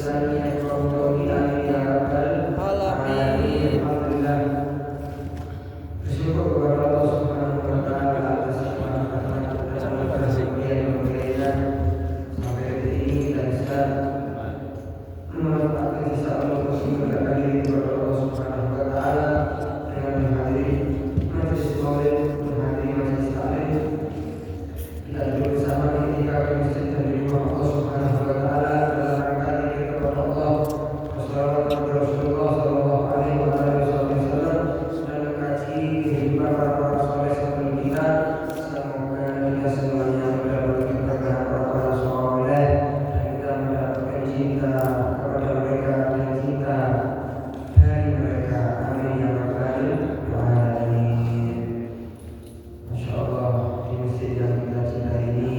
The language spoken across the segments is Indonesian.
Alamin. Bersyukur kepada Allah Subhanahu wa Ta'ala atas rahmat dan karunia yang memberikan sampai detik ini kita bisa memanfaatkan sisa Allah tersebut mendekatkan diri kepada Allah Subhanahu wa Ta'ala dengan menghadiri majelis maulid, menghadiri majelis taklim. Kita duduk bersama ketika di masjid dan di rumah Allah Subhanahu wa Ta'ala dalam rangka zikir kepada Allah, wassalatu kepada Rasulullah sallallahu alaihi wasallam dan mengkaji kehidupan para saleh sebelum kita. Semoga kita semuanya mendapatkan keberkahan para saleh dan kita mendapatkan cinta kepada mereka dan cinta dari mereka. Amin ya rabbal alamin. Masya Allah, di masjid yang kita cintai ini,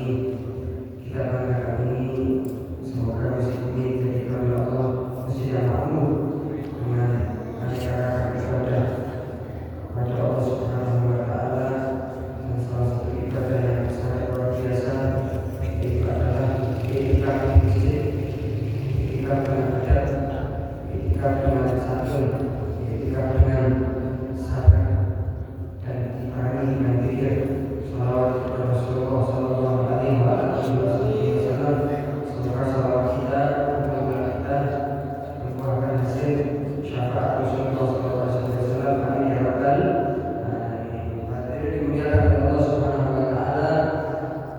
kita banggakan ini, semoga masjid ini dijadikan oleh Allah masjid yang makmur dengan aneka ibadah kepada Allah Subhanahu wa Ta'ala. Dan salah satu ibadah yang sangat luar biasa itu adalah i'tikaf di masjid, i'tikaf dengan adab, i'tikaf dengan santun, i'tikaf dengan sabar, dan dibarengi dengan zikir salawat kepada Rasulullah sallallahu alaihi wasallam. Semoga salawat kita, doa kita membuahkan hasil syafaat Rasulullah sallallahu alaihi wasallam. Amin ya rabbal alamin. Hadirin dimuliakan oleh Allah Subhanahu wa Ta'ala,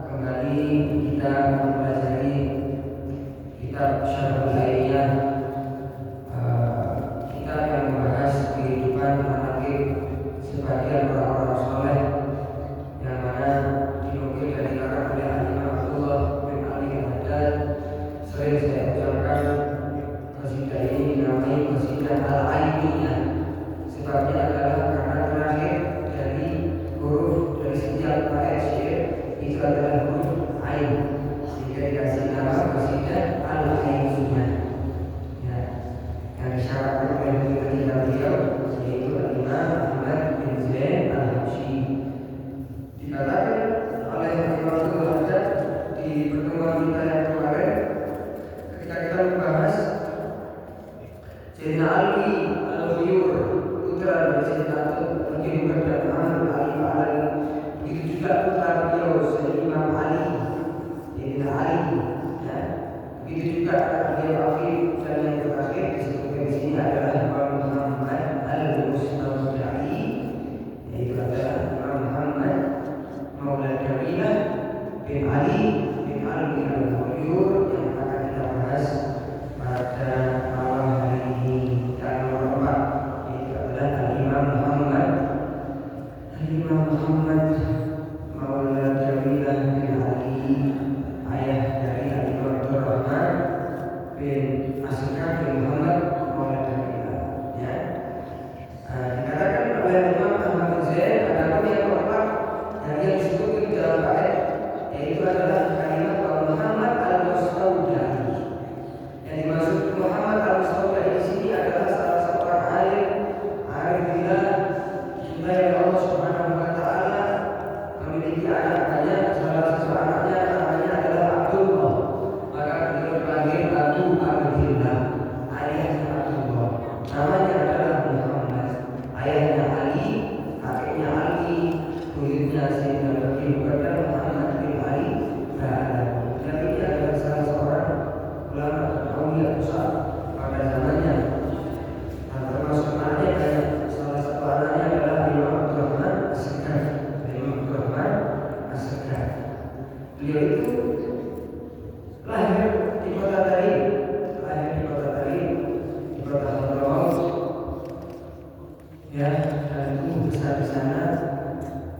kembali kita mempelajari kitab Syarhul Aiyah, kitab yang membahas kehidupan manaqib sebagian orang-orang saleh yang mana dinukil dan dikarang oleh Imam Abdullah bin Ali Al-Haddad. Sering saya ucapkan qasidah ini dinamai qasidah Al-Ainiyah. Sebabnya adalah karena terakhir dari huruf dari setiap bait syair itu adalah huruf Ain, sehingga dikasih nama qasidah Al-Ainiyah. Ya, yang disyaratkan oleh ketiga beliau yaitu Imam Ahmad bin Zain Al-Habsyi. Dikatakan oleh Imam Abdul Haddad di pertemuan kita yang kemarin ketika kita membahas Sayyidina Ali Al-Ghuyur, putra dari Sayyidina Abu Bakar dan Amr Ali. Begitu juga putra beliau Sayyidina Imam Ali, Sayyidina Ali. Ya. Begitu juga beliau Afif, dan yang terakhir disebutkan di sini adalah Imam Muhammad Al-Mustafa, yaitu adalah Imam Muhammad Maula Jamillah bin Ali bin Ali Al-Ghuyur yang akan kita bahas pada malam hari ini. Dan nomor 4 yaitu adalah Imam Muhammad Maula Jamillah bin Ali, ayah dari Imam Abdul Rahman bin Asykar bin Muhammad Maula Jamillah. Ya. Dikatakan oleh Imam Ahmad bin Zain, adapun yang keempat yang disebut di dalam bait yaitu adalah kalimat Muhammad Al-Mustawda'i. Yang dimaksud Muhammad Al-Mustawda'i di sini adalah salah seorang alim billah, dicintai oleh Allah Subhanahu wa Ta'ala, memiliki anak banyak. Salah satu anaknya namanya adalah Abdullah, maka beliau dipanggil Abu Abdillah, ayahnya Abdullah. Namanya adalah Muhammad, ayahnya Ali, kakeknya Ali, buyutnya Sayyidina Abu Bakar Muhammad bin Ali. Dan ini adalah salah seorang ulama aulia besar pada zamannya. Dan termasuk anaknya banyak. Salah satu anaknya adalah Imam Abdurrahman As-Sekar. Beliau itu lahir di kota Tarim, di kota Hadramaut. Ya, dan tumbuh besar di sana.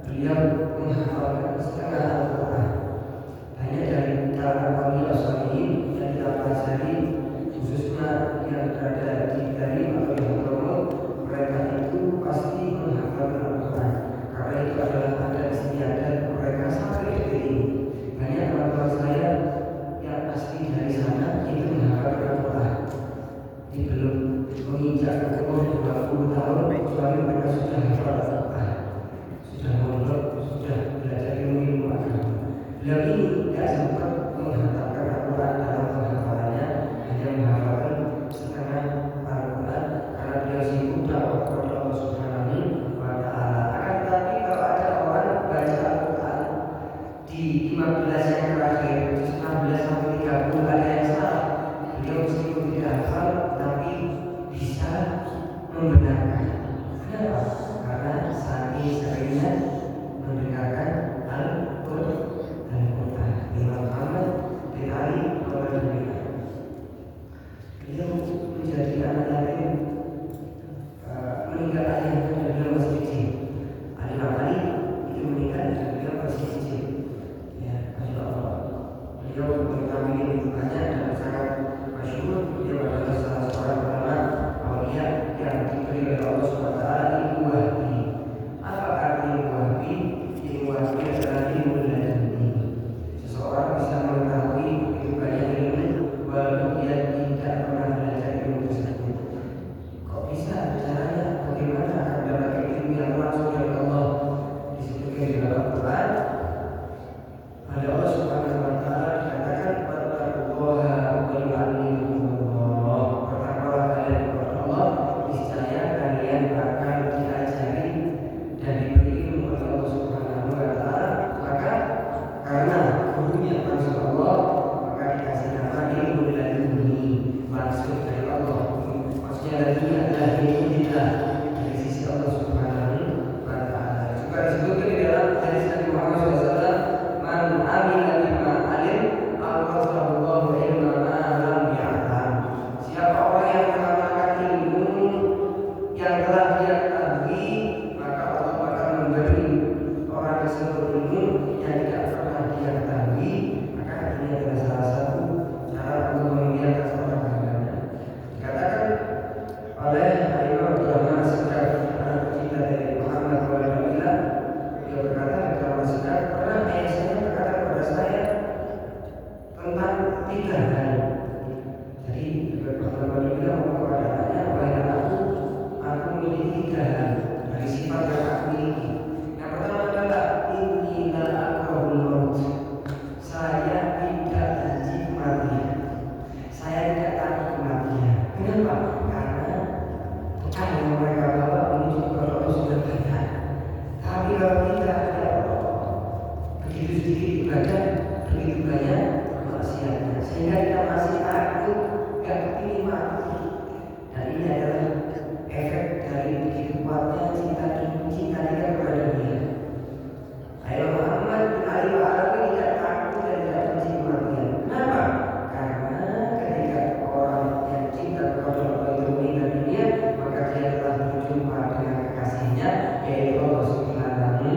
Beliau menghafalkan setengah Al-Quran. Hanya dari kalangan aulia sholihin yang kita pelajari, khususnya yang berada di Tarim atau di Hadramaut, mereka itu pasti menghafalkan Al-Quran. Karena itu adalah adat istiadat mereka sampai detik ini. Banyak teman-teman saya yang asli dari sana itu menghafalkan Al-Quran. Ini belum menginjak umur 20 tahun, kecuali mereka sudah hafal Al-Quran, sudah mondok, sudah belajar ilmu agama. Beliau ini tidak sempat menghantarkan Al-Quran dalam penghafalannya, hanya menghafalkan dunia. Beliau menjadi anak yatim, meninggal ayahnya dan beliau masih kecil. Ali Bakari itu meninggal dan beliau masih kecil. Ya, Masya Allah. Beliau berkami banyak dan sangat masyhur. Beliau adalah salah seorang ulama awliya yang diberi oleh Allah SWT ilmu wahbi. Apa arti ilmu wahbi? Ilmu wahbi adalah ilmu laduni. Seseorang bisa mengetahui begitu banyak ilmu walaupun dia tidak pernah belajar ilmu tersebut. Kok bisa caranya? Bagaimana akan mendapatkan ilmu yang langsung dari Allah? Disebutkan di dalam Al-Quran. Oleh Allah Subhanahu wa taala dikatakan wattaqullaha wa yu'allimukumullah. Bertakwalah kalian kepada Allah, niscaya kalian akan diajari dan diberi ilmu oleh Allah Subhanahu wa taala. Maka karena gurunya langsung Allah, maka dikasih nama ilmu laduni, langsung dari Allah. Maksudnya laduni adalah ilmu kita dari sisi Allah Subhanahu wa taala. Juga disebutkan di dalam hadis Nabi Muhammad SAW, man amila bima alim al-qasrahullahu ilma ma lam ya'lam. Siapa orang yang mengamalkan ilmu yang telah dia ketahui, maka Allah akan memberi orang tersebut ilmu yang tidak pernah dia ketahui. Maka ini adalah salah satu cara untuk memuliakan seorang hambanya. Dikatakan oleh Imam Abdurrahman As-Sa'di, anak tercinta dari Muhammad wa Abdullah, dia berkata dalam As-Sa'di, pernah ayah saya berkata kepada saya tentang 3 hal. Jadi Muhammad wa Abdullah ngomong kepada anaknya, wahai anakku, aku memiliki 3 hal dari sifat yang aku miliki. Yang pertama adalah inni la akrahul maut. Saya tidak benci kematian. Saya tidak takut kematian. Kenapa? Karena bekal yang mereka bawa menuju kepada Allah sudah banyak. Tapi kalau kita ada begitu sedikit ibadah, begitu banyak maksiatnya, sehingga kita masih takut, gak kepingin mati. Dan ini adalah efek dari begitu kuatnya cinta kita kepada Dia. Ayo Muhammad bin Ali wa Arabi tidak takut dan tidak benci kematian. Kenapa? Karena ketika orang yang cinta kepada Allah itu meninggal dunia, maka dia telah berjumpa dengan kekasihnya, yaitu Allah Subhanahu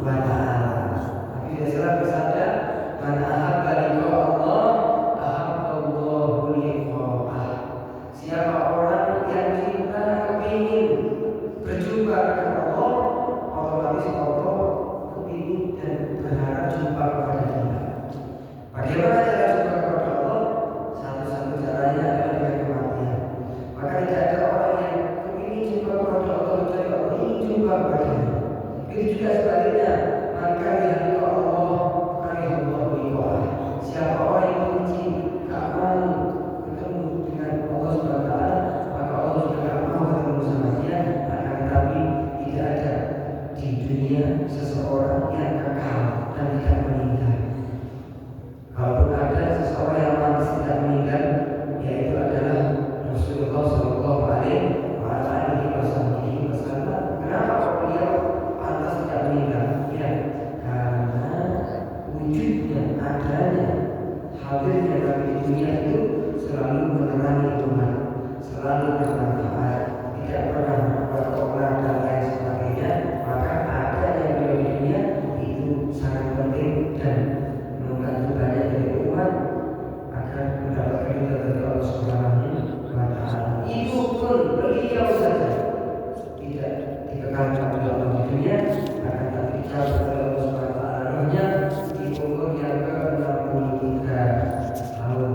wa taala. Nabi Sallallahu bersabda, "Man ahabba liqa Allah, ahabba Allahu liqa'ah." Siapa orang yang cinta kepingin berjumpa dengan Allah, otomatis Allah kepingin dan berharap jumpa kepada Dia. Bagaimana cara jumpa kepada Allah? Satu-satu caranya adalah dengan kematian. Maka tidak ada orang yang kepingin jumpa kepada Allah kecuali Allah ingin jumpa kepada-Nya. Itu juga sebaliknya, maka yang Allah karya Allah liqa'ah. Siapa orang yang benci, gak mau ketemu dengan Allah Subhanahu wa taala, maka Allah juga gak mau ketemu sama dia. Akan tetapi tidak ada di dunia seseorang yang kekal dan tidak meninggal. Kalaupun ada seseorang yang pantas tidak meninggal, yaitu adalah Rasulullah Sallallahu Alaihi Wasallam. Kenapa beliau pantas tidak meninggal? Ya, karena wujudnya, adanya, hadirnya Nabi di dunia itu selalu menerangi umat, selalu bermanfaat, tidak pernah membuat orang dan lain sebagainya. Maka adanya beliau di dunia itu sangat penting dan membantu banyak dari umat agar mendapatkan ridha dari Allah Subhanahu wa taala. Itu pun beliau saja tidak dikekalkan oleh Allah di dunia, akan tapi dicabut oleh Allah Subhanahu wa taala rohnya di umur yang ke-63 tahun.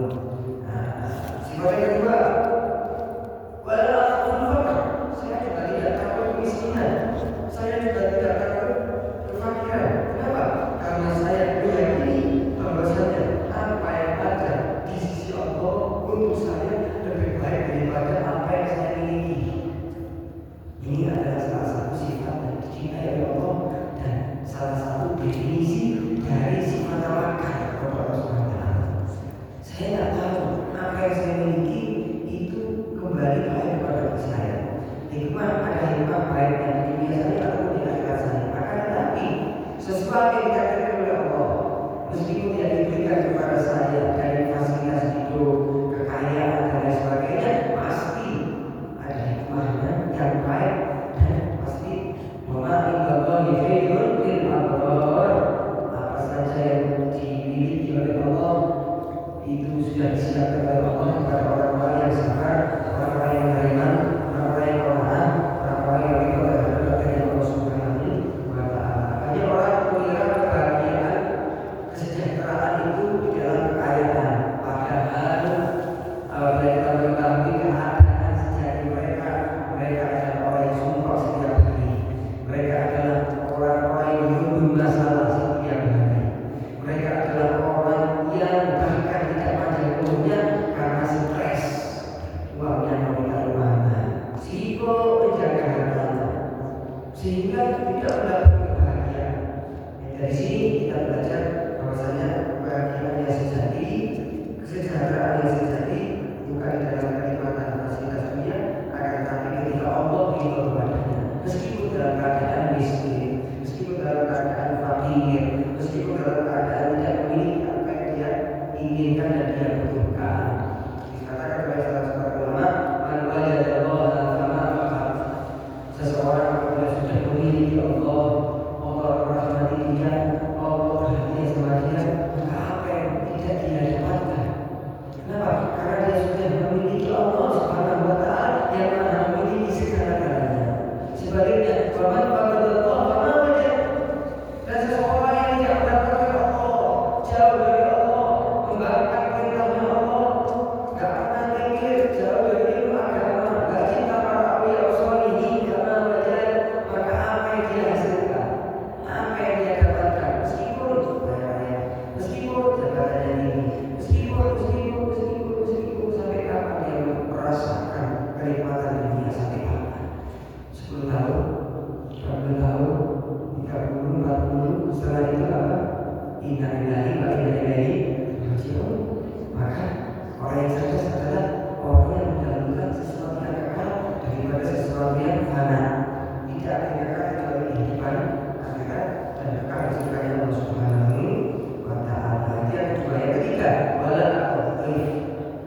Sifat yang kedua, wala aqul faqr. Saya juga tidak takut kemiskinan. Saya juga tidak takut kefakiran. Kenapa? Karena saya meyakini bahwasanya apa yang ada di sisi Allah untuk saya lebih baik daripada apa yang saya miliki. Ini adalah salah satu sifat yang dicintai oleh Allah dan salah satu definisi dari sifat tawakal kepada Allah Subhanahu wa taala. Saya tidak tahu apa yang saya miliki itu kembali baik kepada saya. Hikmah ada hikmah baik yang di dunia saya ataupun di akhirat saya. Akan tetapi sesuatu yang dikatakan oleh Allah, meskipun tidak diberikan kepada saya dari fasilitas di disiapkan oleh Allah kepada orang-orang yang sabar, orang-orang yang beriman, orang-orang yang qanaah, orang-orang yang ridho terhadap takdir Allah Subhanahu wa Ta'ala. Banyak orang mengira kebahagiaan, kesejahteraan itu di dalam kekayaan, padahal apabila kita mengetahui keadaan sejati mereka adalah orang yang sumpah setiap hari. Mereka adalah orang-orang yang hidup masalah setiap hari. Mereka adalah orang yang bahkan tidak pandai umumnya karena stres. Uangnya mau ditaruh mana? Sibuk menjaga hartanya sehingga tidak mendapat kebahagiaan. Dari sini kita belajar bahwasanya kebahagiaan yang sejati, kesejahteraan yang sejati bukan di dalam kenikmatan fasilitas dunia, akan tetapi ketika Allah ridho kepadanya, meskipun dalam keadaan miskin, meskipun dalam keadaan fakir, meskipun dalam keadaan tidak memiliki apa yang dia inginkan dan dia butuhkan. Dikatakan oleh salah seorang ulama, man wajadallaha fama faqat. Seseorang apabila sudah memiliki Allah rahmati dia, Allah perhatian sama dia, maka apa yang tidak dia dapatkan. Kenapa? Karena dia sudah memiliki Allah Subhanahu wa Ta'ala yang Maha memiliki segala-galanya. Sebaliknya, man wajadallaha fama wajad. Dan seseorang yang tidak mendapatkan Allah, jauh dari Allah, membangkang perintahnya Allah, gak pernah mikir, jauh dari ilmu agama, gak cinta para awliya sholihin, karena wajad, maka apa yang dia hasilkan, apa yang dia dapatkan, meskipun kaya, meskipun jabatannya tinggi, meskipun sampai kapan dia merasakan kenikmatan dunia, sampai kapan? 10 tahun, 20 tahun, 30, 40, setelah itu apa? Inna lillahi wa inna ilaihi raji'un. Maka orang yang cerdas adalah orang yang mendahulukan sesuatu yang kekal daripada sesuatu yang fana. Tidak akan kekal kecuali kehidupan akhirat dan kekal di surga Allah Subhanahu wa Ta'ala. Yang kedua, yang ketiga,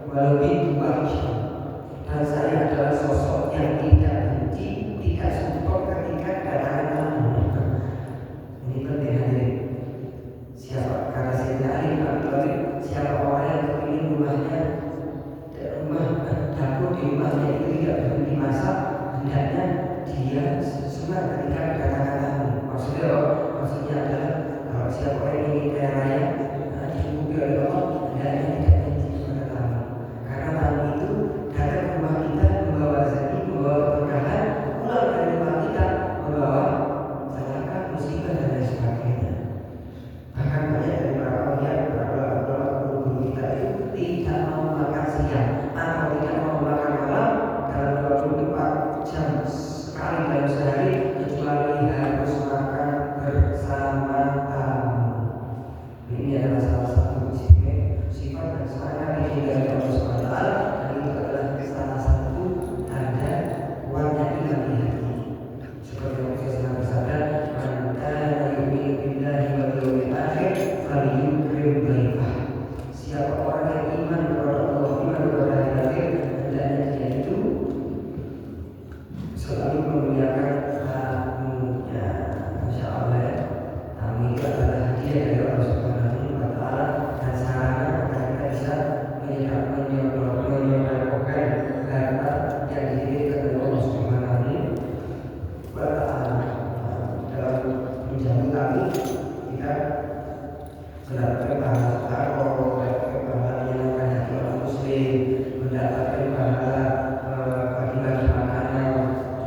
walau bintu wahsy. Dan saya adalah sosok yang tidak benci, tidak sumpah ketika kedatangan tamu. Ini penting hadirin. Siapa kata Sayyidina Ali bin Abi Thalib, siapa orang yang ingin rumah dapur di rumahnya itu tidak berhenti masak, hendaknya dia senang ketika kedatangan tamu. Maksudnya adalah kalau siapa orang yang ingin kaya raya, dicukupi oleh Allah, hendaknya tidak benci kepada tamu. Karena tamu itu datang ke rumah kita membawa rezeki, membawa keberkahan, pulang dari rumah kita membawa celaka, musibah dan lain sebagainya. Bahkan banyak dari para awliya, para guru kita itu tidak mau makan siang atau tidak mau makan malam dalam 24 jam sekali dalam sehari, kecuali harus makan bersama tamu. Ini adalah salah satu sifat dan semangat yang dihindari Allah Subhanahu wa Ta'ala, dan itu adalah salah satu tanda kuatnya iman di hati. Seperti yang saya sedang bersabda, man kana yu'minu billahi wal yawmil akhir falyukrim dhaifah. Siapa orang yang iman kepada Allah, iman kepada hari akhir, hendaknya dia itu selalu memuliakan tamunya. Masya Allah ya. Tamu itu adalah hadiah dari Allah Subhanahu wa Ta'ala dan sarana agar kita bisa menyodorkan harta yang dititipkan oleh Allah Subhanahu wa Ta'ala. Dalam menjamu kami, kita mendapatkan pahala Allah, mendapatkan pahala menyenangkan hati orang muslim, mendapatkan pahala bagi-bagi makanan,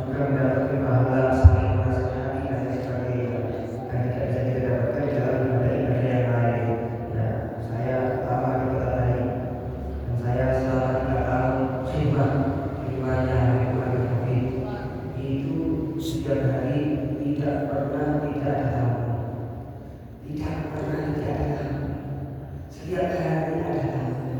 juga mendapatkan pahala saling menasihati dan lain sebagainya. Dan tidak bisa kita dapatkan dalam ibadah-ibadah yang lain. Ya, saya pertama di kota Bali, dan saya selama 3 tahun khidmah di rumahnya Habib Taufik. Itu setiap hari tidak pernah tidak ada tamu. Tidak pernah tidak ada tamu. Setiap hari ada tamu.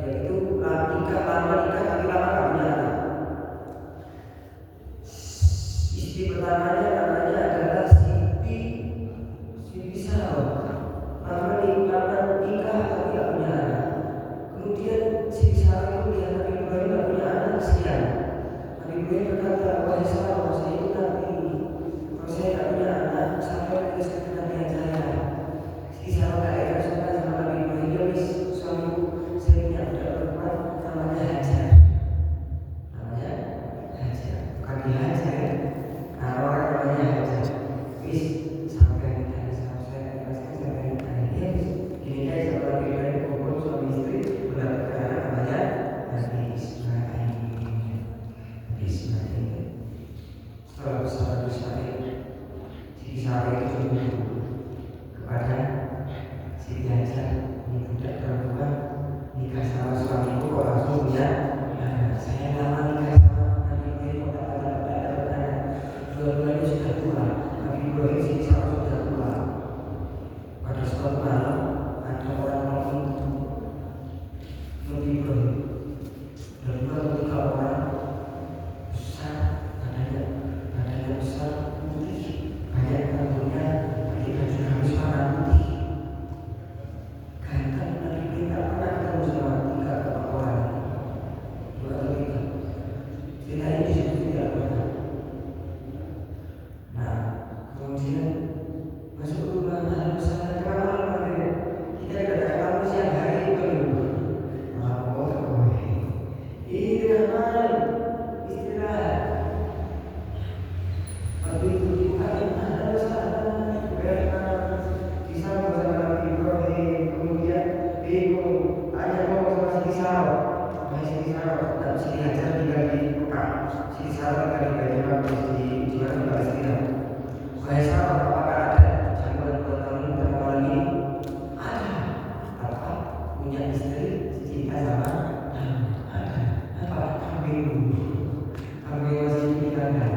yaitu lama nikah tapi lama gak punya anak. Istri pertamanya namanya adalah Siti Sarah. Lama nikah tapi gak punya anak. Kemudian Siti Sarah itu lihat Nabi Ibrahim gak punya anak, kesian. Nabi Ibrahim berkata, wahai Sarah, saya itu Nabi. Kalau saya gak punya anak, sampai ke kenabian saya. Siti Sarah gak enak sama Nabi Ibrahim. Ya wis, suamiku, saya punya budak perempuan namanya Hajar. Bukan Hajar. Nah, orang namanya Hajar. Wis, sampai nikah sama saya, sampai nikah. Ya wis, ini guys, sama Nabi Ibrahim kumpul suami istri mendapatkan anak namanya Nabi Ismail. Setelah besar Nabi Ismail, Siti Sarah itu cemburu kepada Siti Hajar. Ini budak perempuan nikah sama suamiku kok langsung punya anak. Saya lama nikah sama Nabi Ibrahim kok dapat anak. Dua-duanya sudah tua. Nabi Ibrahim, Siti Sarah sudah tua. Pada suatu malam ada orang itu Nabi Ibrahim. Dan dua atau tiga orang besar, badannya besar, putih, banyak rambutnya, pakai baju gamis warna putih. Ganteng. Nabi Ibrahim tak pernah ketemu sama tiga atau empat orang. Dua atau tiga. Cerita ini disebut tidak pernah. Nah, kemudian masuk rumah malam besar. Kenapa malam? Kita katakan malam siang hari itu dulu. Istirahat. Tapi itu dibukain ada sana bisa bersama Nabi Ibrahim. Kemudian bingung, ajak ngomong sama Siti Sarah. Siti Sarah dan Siti Hajar tinggal di Mekah. Siti Sarah tinggal di Baitul di Jual Palestina. Wahai Sarah, apakah ada jamuan buat kamu dan malam ini? Ada. Apa? Punya istri secinta sama ada. Apa? Kambing masih dipidana.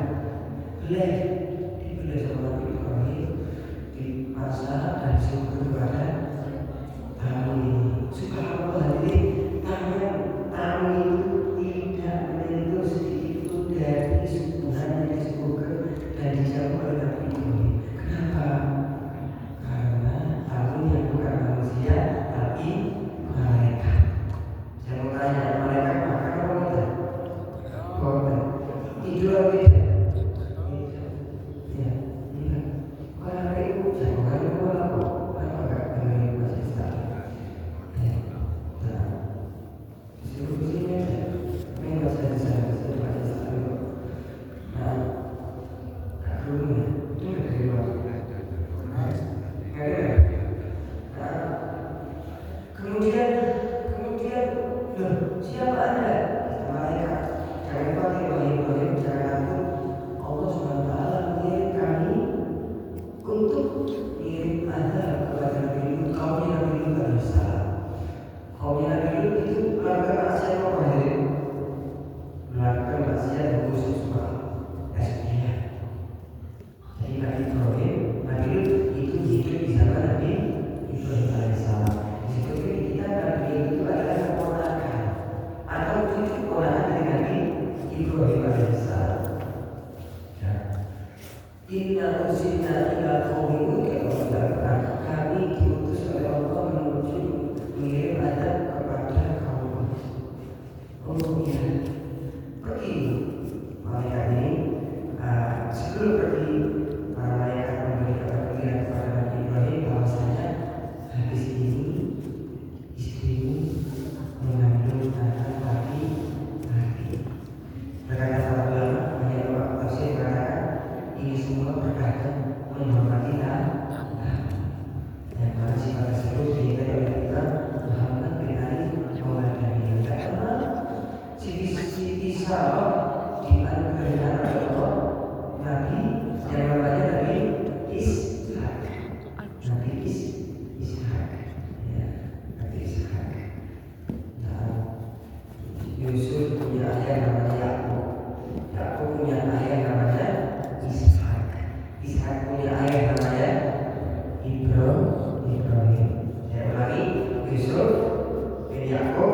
Dibeli sama Nabi Ibrahim, dimasak dan disuguhkan kepada tamu ini. Subhanallah, jadi tamu itu tidak menyentuh sedikit pun dari suguhan yang disuguhkan dan dijamu oleh Nabi Ibrahim. Kenapa? Karena tamu yang bukan manusia tapi malaikat. Saya mau tanya, malaikat makan apa tidak? Boten. Tidur atau tidak? Ya, iya. Kalau itu jangan lupa apa enggak dengerin masih sekali. Ya, nah, disuruh sini aja. Ini nggak usah disana masih sekali. Nah, tak dulu ya. Itu nggak dari waktu. Nggak ada. Nah, kemudian siapa Anda? Malaikat. Jangan pakai wahai jangan takut. Allah SWT mengirim kami untuk mengirim Anda kepada Nabi Lut. Kaumnya Nabi Lut alaihissalam. Kaumnya Nabi Lut itu melakukan maksiat apa hadirin? Melakukan maksiat dan khusus suka. Jadi Nabi Lut itu hidup di zaman Nabi Ibrahim alaihissalam. Disebutkan kita Nabi Lut itu adalah keponakan atau cucu keponakan dari Nabi Ibrahim alaihissalam. Inna ursilna ila qaumin Lut. Kami diutus oleh Allah menuju mengirim azab kepada kaum Lut. Oh iya, pergi malaikat ini. Sebelum pergi, malaikat memberikan pengingat kepada Nabi Ibrahim bahwasanya habis ini istrimu mengandung anak laki-laki. Berkata para ulama, banyak ulama tafsir mengatakan ini semua berkaitan menghormati anak. Dan pada sifat tersebut diingat oleh kita Muhammad bin Ali Maulana. Karena Siti Sarah dianugerahi anak Allah Nabi yang namanya Nabi Ishak. Nabi Ishak. Ya, Nabi Ishak. Nah, Yusuf punya ayah namanya Yakub. Yakub punya ayah namanya Ishak. Ishak punya ayah namanya Ibrahim. Saya ulangi, Yusuf bin Yakub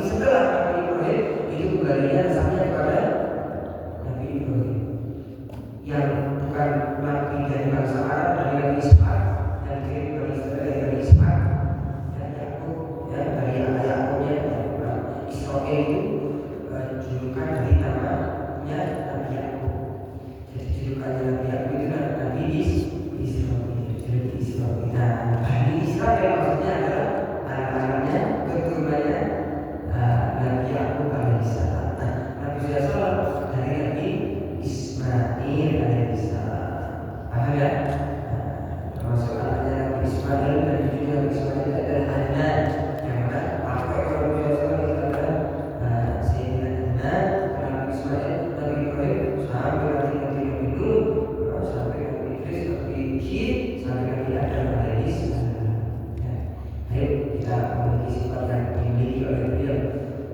setelah Nabi Ibrahim itu kembalinya nasabnya kepada Nabi Ibrahim yang bukan Nabi dari bangsa Arab, dari Nabi Ishak yang dikirim dari Israel, dari Nabi Ishak dan Yakub ya, dari anak Yakubnya Israel itu julukan dari namanya Nabi Yakub. Jadi julukannya Nabi Yakub itu Nabi Israel. Jadi Israel. Nah, Bani Israel maksudnya adalah anak-anaknya, keturunannya Nabi Yakub alaihissalam. Nah, Nabi SAW dari Nabi Ismail alaihissalam. Paham ya? Termasuk anaknya Nabi Ismail dan cucunya Nabi Ismail adalah Hanan, yang mana pakai kalau Nabi SAW itu adalah Sayyidina Hanan, Nabi Ismail, Nabi Ibrahim, sampai Nabi Nuh, sampai Nabi Idris, Nabi Hud, sampai Nabi Adam alaihissalam. Ayo kita memiliki sifat yang dimiliki oleh beliau.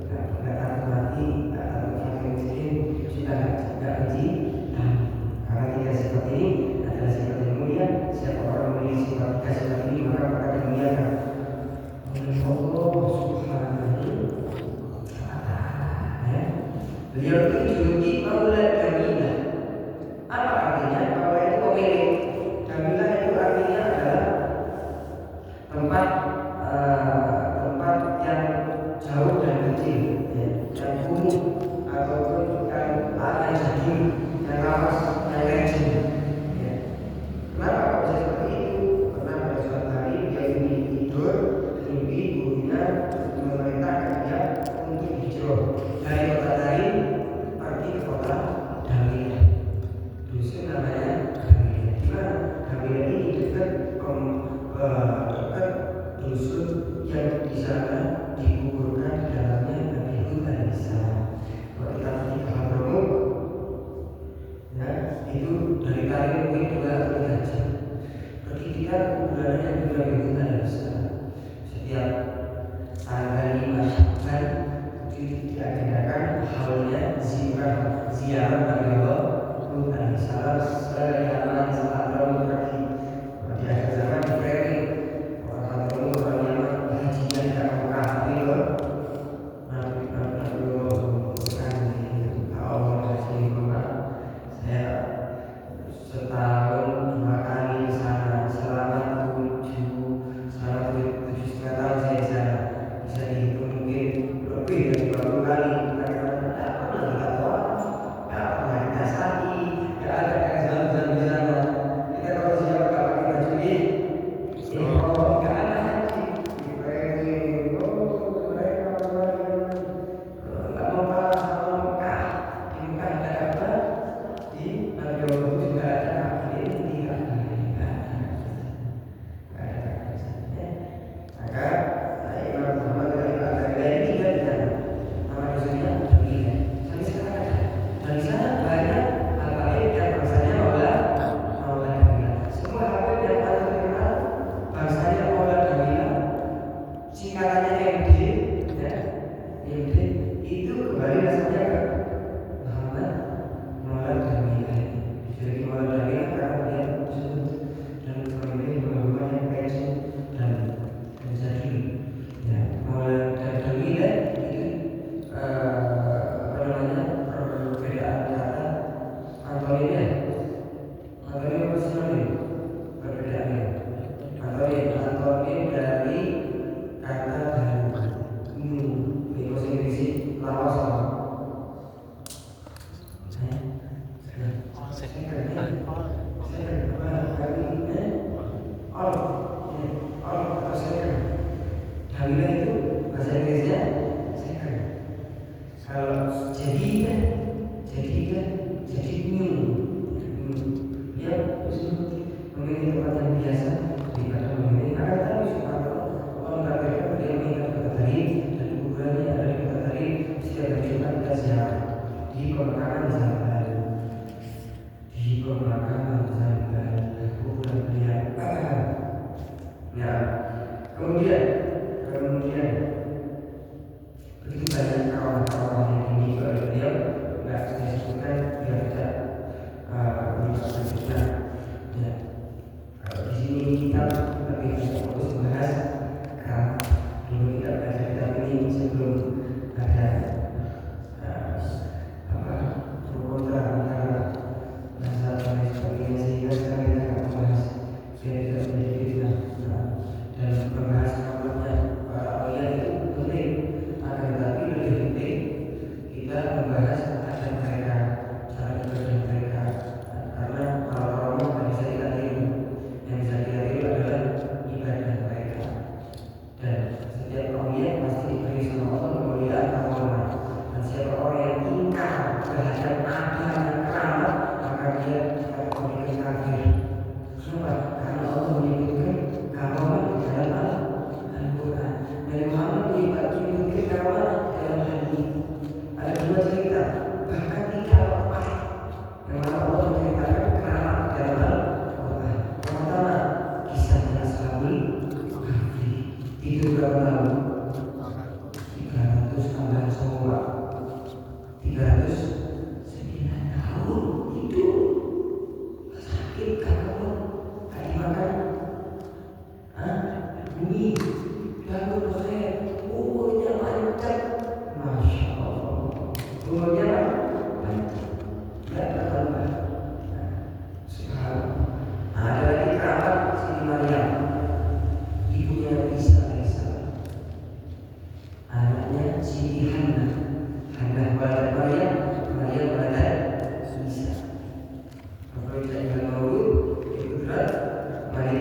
Tidak takut mati, tidak takut fakir miskin, sudah tidak benci. Karena tiga sifat ini adalah sifat yang mulia. Siapa orang memiliki sifat tiga sifat ini maka akan dimuliakan oleh Allah Subhanahu wa Ta'ala. Beliau itu dijuluki Maulad Jamilah. Apa artinya? Maulad itu pemilik. Jamilah itu artinya adalah tempat yang jauh dan kecil, yang kumuh ataupun yang jadil, yang lawas, yang legend. Kenapa kok bisa seperti itu? Karena pada suatu hari dia ini tidur, mimpi gurunya memerintahkan dia untuk hijrah dari kota lain pergi ke kota Damilah. Dusun namanya Damilah. Di mana? Damilah ini dekat dusun yang di sana dikuburkan di dalamnya Nabi Hud alaihissalam. Kalau kita pergi ke Hadramut, ya itu dari kali mungkin 2 atau 3 jam. Pergi kita kuburannya Nabi Hud alaihissalam. Setiap tanggal 5 Syawal itu diadakan haulnya ziarah Nabi Hud alaihissalam sebagai amal salat Hadramut pergi. Di akhir zaman di framing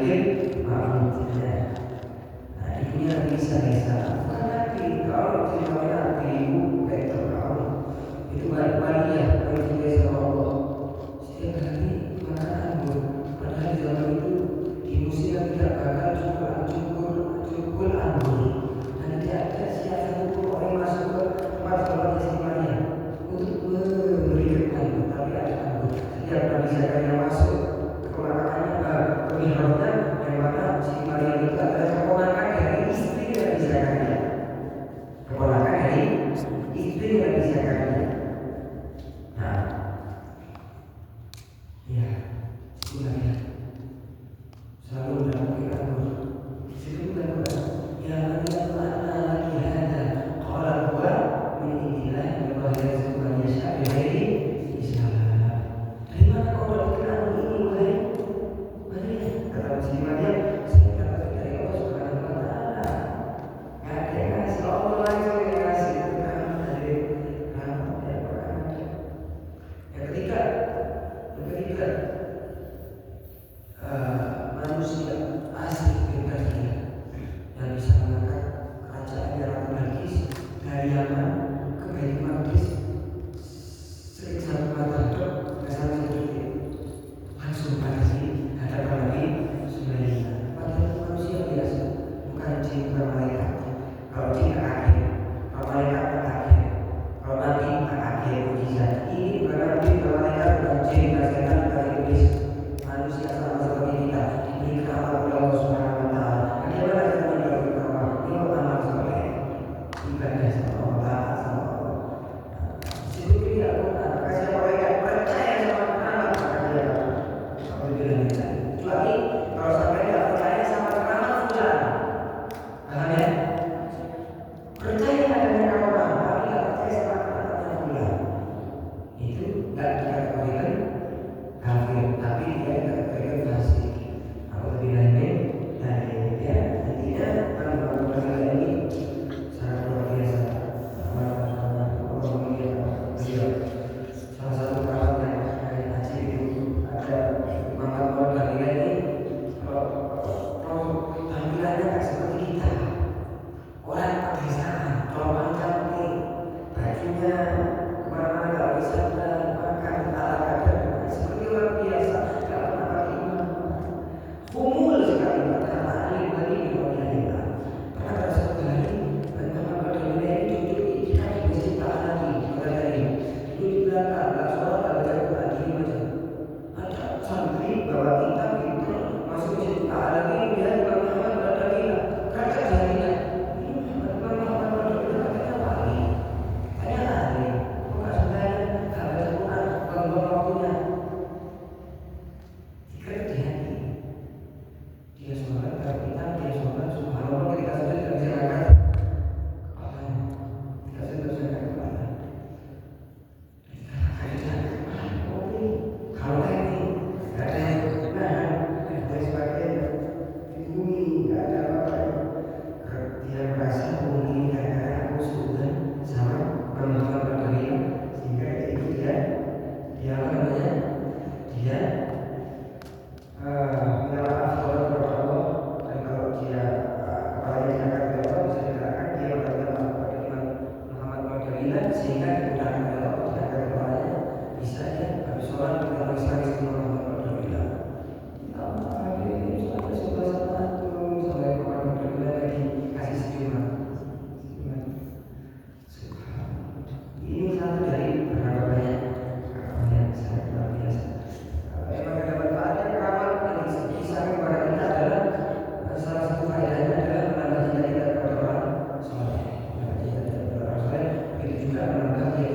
yakin maksudnya. Nah itu yang bisa bukan nabi. Kalau terima nabi itu kamu itu balik-balik ya percaya sama Allah. Setiap hari makan anggur. Padahal di zaman itu di musim tidak bakal cukup anggur. Dan tidak ada siapa pun orang masuk ke tempat sholat istimewa untuk memberikan anggur, tapi ada anggur. Setiap Nabi Zakaria masuk ke pemakamannya, ke mihrabnya, yang mana si Maria itu adalah keponakan dari istri Nabi Zakaria. Keponakan dari istri Nabi Zakaria. Nah, ya, sebenarnya selalu mendapatkan anggur. Di situ bukan yang mana lagi ada orang tua menginginlah berbahagia semuanya syariah dari Islam. Dari mana kau dapatkan anggur ini, wahai Maria? Kata Maria, saya dapat dari Allah Subhanahu Wa Taala. Nggak ada yang ngasih, Allah langsung yang ngasih. Bukan dari kamu dan orang. Yang ketiga, manusia asli berbahagia yang bisa mengangkat kerajaan Ratu Balkis dari Yaman ke Baitul Maqdis 1.400 ke sana langsung pada sini hadapan Nabi Sulaiman. Padahal manusia biasa, bukan jin, bukan malaikat. Kalau jin kaget, kalau malaikat kaget, kalau Nabi kaget mujizat. Ini bukan Nabi, bukan malaikat, bukan jin, bukan setan, bukan iblis. Manusia sama seperti kita diberi keramat oleh Allah Subhanahu Wa Taala. Bagaimana kita mendapatkan keramat? Ini amal soleh, ibadah sama Allah, sama Allah. Situ dia Al-Quran. Maka siapa yang percaya sama keramat maka dia dapat bilang kita. Kecuali kalau sampai tidak percaya sama keramat fulan, paham ya? Percaya adanya keramat, tapi tidak percaya sama keramatnya fulan, itu tidak dikategorikan kafir, tapi dia dikategorikan fasik. Aku lebih lanjut dari dia intinya kalau ini sangat luar biasa. Salah satu kerabat yang dari Aceh itu ada Muhammad Maulana ini. Kalau tampilannya tak seperti kita, orang pedesaan, kalau cantik, bajunya kemana-mana tak bisa makan ala kadar seperti orang biasa, tidak pernah pakai imam. Kumul sekali kata ahli bagi dunia kita. Pada suatu hari Muhammad Maulana ini duduk di kaki masjid Nabi pada hari duduk di belakang, tak sholat, tak baca Quran, diam aja. Ada santri bawa kitab itu masuk masjid Nabi, dia Imam Muhammad Maulana kakak jarinya. Ini Muhammad Maulana katanya wali, katanya ahli. Kok nggak sembahyang, nggak baca Quran, buang-buang waktunya. Dikira di hati. Dia sholat, dia sholat, subhanallah, kita sudah tidak bisa angkat kepalanya. Kita sudah tidak bisa angkat kepalanya. Kalau ini nggak ada yang berkenan, dan sebagainya, di bumi nggak ada apa-apa. Dia merasa ini karena aku sudah sama Muhammad Maria, sehingga itu dia apa namanya? Dia menyalahkan sholat kepada Allah, dan kalau dia kepalanya diangkat oleh Allah bisa dikatakan dia berkata kepada Imam Muhammad Maria, sehingga digunakan oleh Allah diangkat kepalanya bisa dia habis sholat kita mengisahkan Imam Muhammad Maria. Ya Allah, ini sudah sebelah sampai Muhammad Maria lagi kasih senyuman. Ini satu dari beberapa banyak yang sangat luar biasa. Memang kemanfaatnya keramat yang disebutkan kepada kita adalah salah satu faedahnya adalah menambah cinta kita kepada orang soleh. Menambah cinta kita kepada orang soleh, begitu juga menambah cinta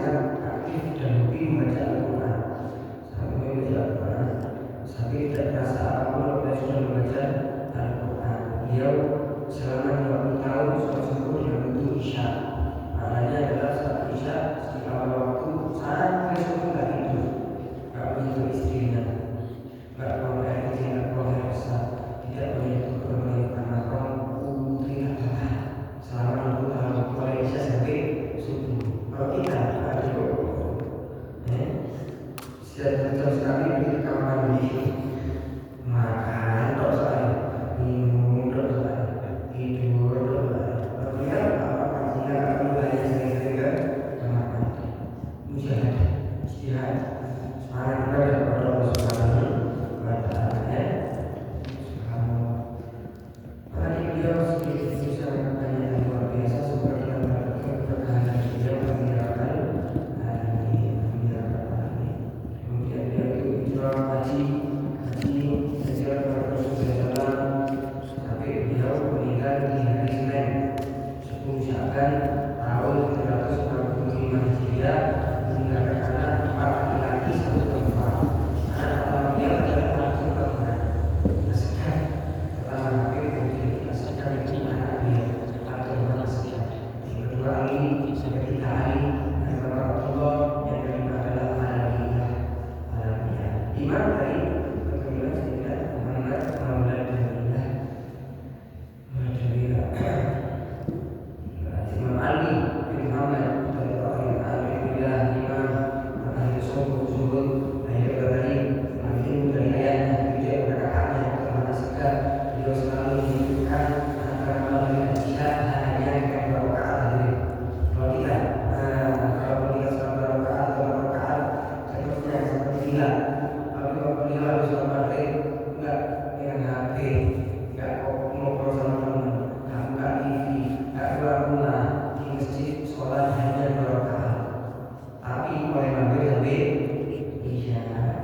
sangat aktif dan hobi membaca Al-Quran. Sangat hobi membaca Al-Quran. Tapi tidak terasa apapun apabila sudah membaca Al-Quran. Beliau selama 20 tahun sholat subuh dengan waktu Isya. Maknanya adalah saat Isya di awal waktu sampai subuh nggak tidur, nggak menyentuh istrinya, nggak buang air kecil, nggak buang air besar, tidak menyentuh perempuan mahram, putri kata selama 20 tahun mulai Isya sampai subuh. Kalau kita ada kok, setiap sekali begitu kamar mandi, makan terus saya, minum terus saya, tidur terus saya. Berpikir apa kajian apa banyak sering-sering ke kamar mandi. Mujahadah, istirahat, semangat kita kepada Allah Subhanahu wa Ta'ala ya. Subhanallah. Tadi beliau sedikit bisa banyak yang luar biasa seperti yang mendapatkan keberkahan beliau meninggalkan kemudian beliau itu hijrah haji hijrah kepada Rasulullah tapi beliau meninggal di hari Senin 10 Sya'ban tahun 365 Hijriah meninggalkan anak 4 laki-laki 1 perempuan. Anak pertama beliau adalah anak perempuan Asghar, pertama Habib, kemudian Asghar itu anak beliau Abdullah Asghar, yang kedua Ali, yang ketiga Ali, yang keempat Abdullah, yang kelima adalah Aliyah. Imam dari keturunan Sayyidina Muhammad Maulana Jamillah. Imam Ali bin Muhammad dari Rahim Al-Billah, Imam Ahli Subuh lahir dari Nabi dari ayahnya, juga kakaknya bernama Asghar. Beliau selalu menunjukkan antara malam dan isya hanya beberapa rakaat saja. Kalau kita sholat rakaat atau rakaat contohnya seperti hilang. Tapi kalau beliau harus sholat maghrib enggak dengan HP, enggak ngobrol sama teman, enggak buka TV, enggak keluar rumah, di masjid sholat hanya 2 rakaat. Tapi mulai maghrib sampai isya,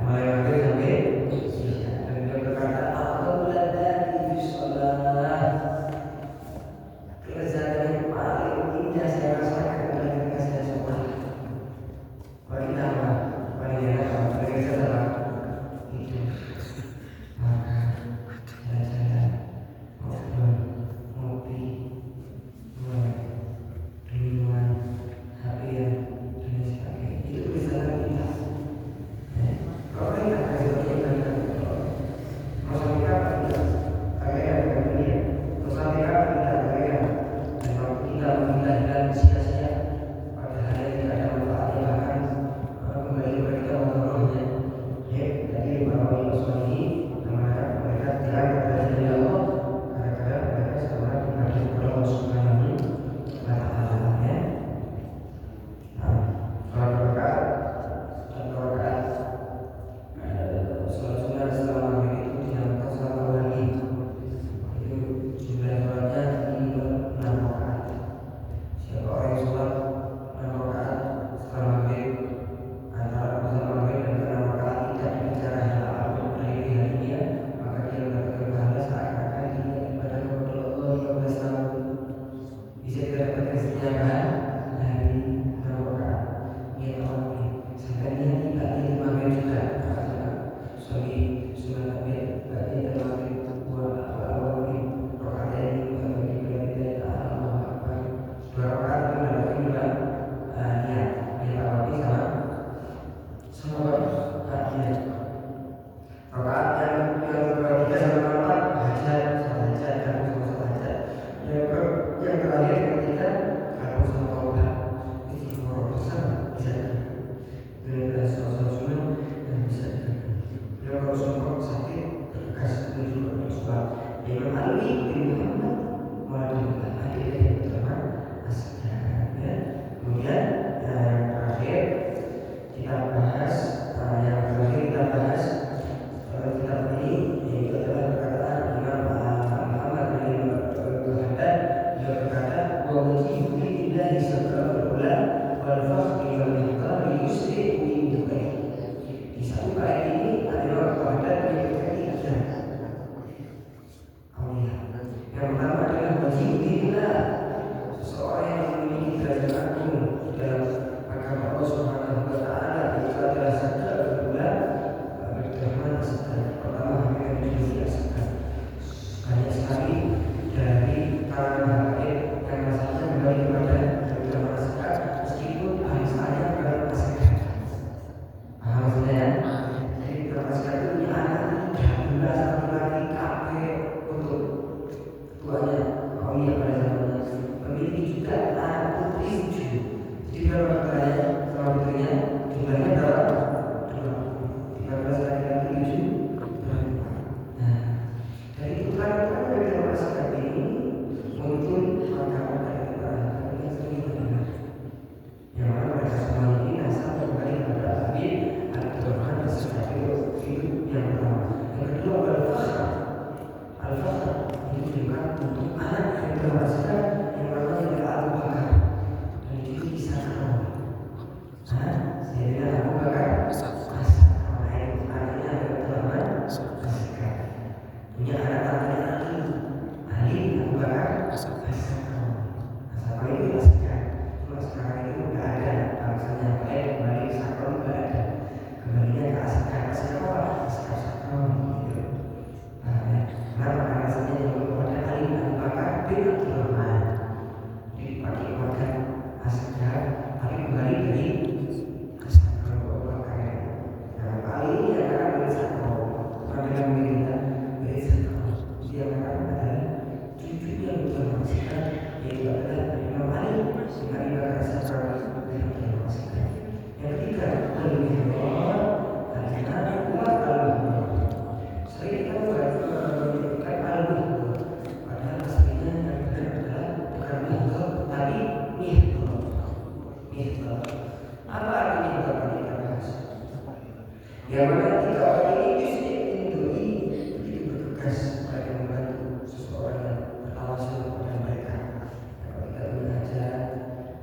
mulai maghrib sampai isya. Dan beliau berkata, "Afdalul adzani fi shalah." Kelezatan yang paling indah saya rasakan adalah ketika saya sholat. Kalau kita apa? Paling enak apa? Paling enak apa? Itu makan, jalan-jalan, ngobrol, ngopi, minuman, HP-an, dan lain sebagainya. Itu kelezatan kita. Kalau kita seperti yang tadi kata masa kita tidak kagak dengan dunia, masa kita tidak kagak, dan kalau kita meninggalkan sia-sia pada hal yang tidak ada manfaatnya bahkan kembali kepada kita Allah-Allahnya. Ya, tadi bahwa Rasulullah ini mengatakan mereka tidak kepada diri Allah, kadang-kadang mereka sama ibadah kepada Allah Subhanahu wa Ta'ala ya. Kalau rakaat sholat sunnah setelah maghrib itu dinamakan sholat tarawih. Itu jumlah sholatnya 6 rakaat. Siapa orang yang sholat 6 rakaat setelah maghrib, antara sholat maghrib dan 6 rakaat tidak bicara hal apapun dari harinya, maka dia mendapatkan pahala seakan-akan dia ibadah kepada Allah 15 tahun. Bisa kita dapatkan setiap hari 6 rakaat. Ya Allah, sampai dia tidak di maghrib juga. Sorry, sunnah Nabi, berarti dalam dua awal ini rakaat ini bagi kita Allah Akbar. 2 rakaat itu mendapatkan juga niat awal ini sama niat. Rakaat yang kedua 3 sampai 4 hajat, salat hajat, kamu sama salat hajat. Yang terakhir ketiga kamu sama taubat. Ini orang besar bisa dengan sholat sunnah dan bisa beliau kalau sumpah sakit terkas menuju ke Rasulullah. Imam Ali bin Muhammad Maulana adik dari pertama Asghar ya. Kemudian yang terakhir kita bahas kitab ini yaitu adalah perkataan Imam Muhammad bin Muhammad. Beliau berkata, "Wa wajibul lillahi sab'ul ula wal fakhri wal ihqari yusri min dukai." Di satu ayat ini ada kepada yang ketiga. Yang pertama adalah wajib seseorang yang memiliki derajat agung dalam agama Allah Yang mana tiga orang ini justru Indoi begitu bergegas mereka membantu seseorang yang bertawasul kepada mereka. Kalau kita belajar,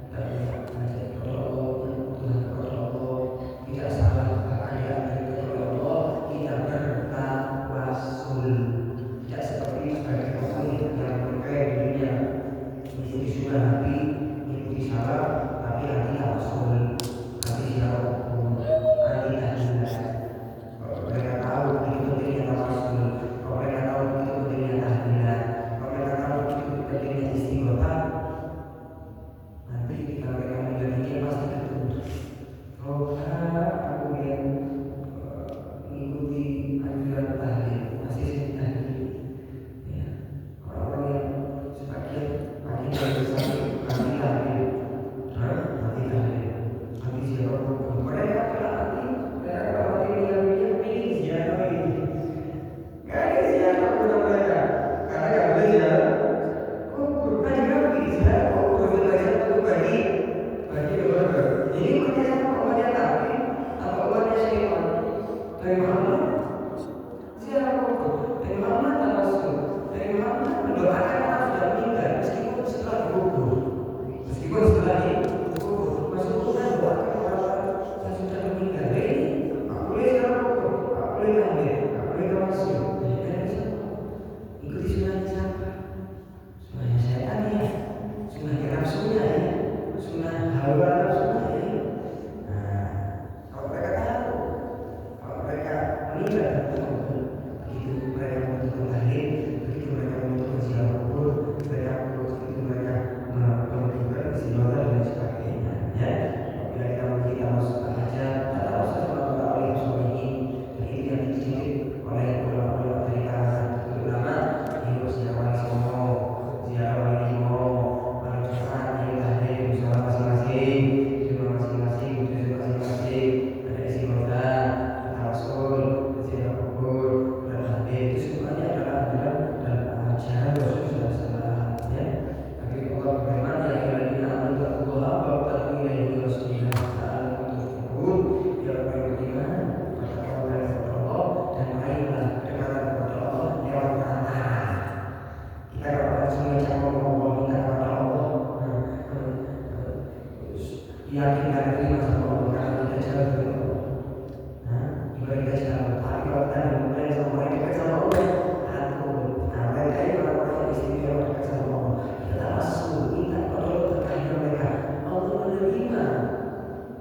kita belajar kepada Allah, Tuhan kepada Allah, tidak salah bahkan diambil kepada Allah, kita bertawasul. Tidak seperti sebagai orang yang mengklaim dirinya mengikuti sunnah Nabi, mengikuti syarat, tapi anti tawasul, anti syarat hukum, anti tahlilan. Mereka tahu begitu pentingnya tawasul, mereka tahu begitu pentingnya tahlilan, mereka tahu begitu pentingnya istighothah. Nanti ketika mereka menjadinya pasti ketemu. Oh, aku yang mengikuti anjuran tahlil, masih tahlil. Ya, orang-orang yang sebagian makin besar mati tahlil, mati tahlil, mati siapa pun. Mereka kalau mati meninggal pilih siapa ini? Gak ada siapa pun mereka, karena gak boleh siapa. Kubur, kan juga pilih siapa? Kubur kita siapa bagi keluarga. Jadi umatnya siapa? Umatnya Nabi atau umatnya Syaitan? Dari Muhammad? Siapa kubur? Dari Muhammad atau Rasul? Dari Muhammad mendoakan orang sudah meninggal meskipun setelah dikubur. Meskipun setelah dikubur, Rasulullah doakan orang yang sudah meninggal. Ini, aku boleh siapa kubur? Aku boleh tahlil, aku boleh tawasul. Dari siapa? Ikuti sunnah siapa? Sunnahnya syaitan ya, sunnahnya nafsunya ya, sunnah hawa nafsunya ya. Nah, kalau mereka tahu, kalau mereka meninggal betul-betul, begitu mereka membutuhkan tahlil, begitu mereka membutuhkan ziarah kubur, begitu mereka membutuhkan istighothah dan sebagainya. Ya, apabila kita memiliki tawasul saja, tawasul sama oleh Rasulullah, dan itu yang dicintai oleh ulama-ulama dari kalangan ulama, ini ziarah wali songo, ziarah wali limo, wali Jumat, ini tahlil di musola masing-masing, di rumah masing-masing, di desa masing-masing, ada istighothah, ada tawasul, ziarah kubur, dan tahlil. Itu semuanya adalah aturan dan ajaran Rasulullah SAW. Ya, tapi Allah berfirman, ya ayyuhalladzina amanu taqullaha wabtaghu ilaihi wasila la'allakum tuflihun. Ya orang yang beriman, bertakwalah kepada Allah dan meraihlah kedekatan kepada Allah lewat taat. Kita kalau sengaja ngomong Allah, minta kepada Allah, yakinkan diri sama Allah karena kita jauh dari Allah. Ibadah kita jauh, tapi kalau kita mulai sama orang dekat sama Allah, mereka ini orang-orang yang istimewa dekat sama Allah. Kita tawasul, minta kepada Allah terkait mereka. Allah menerima,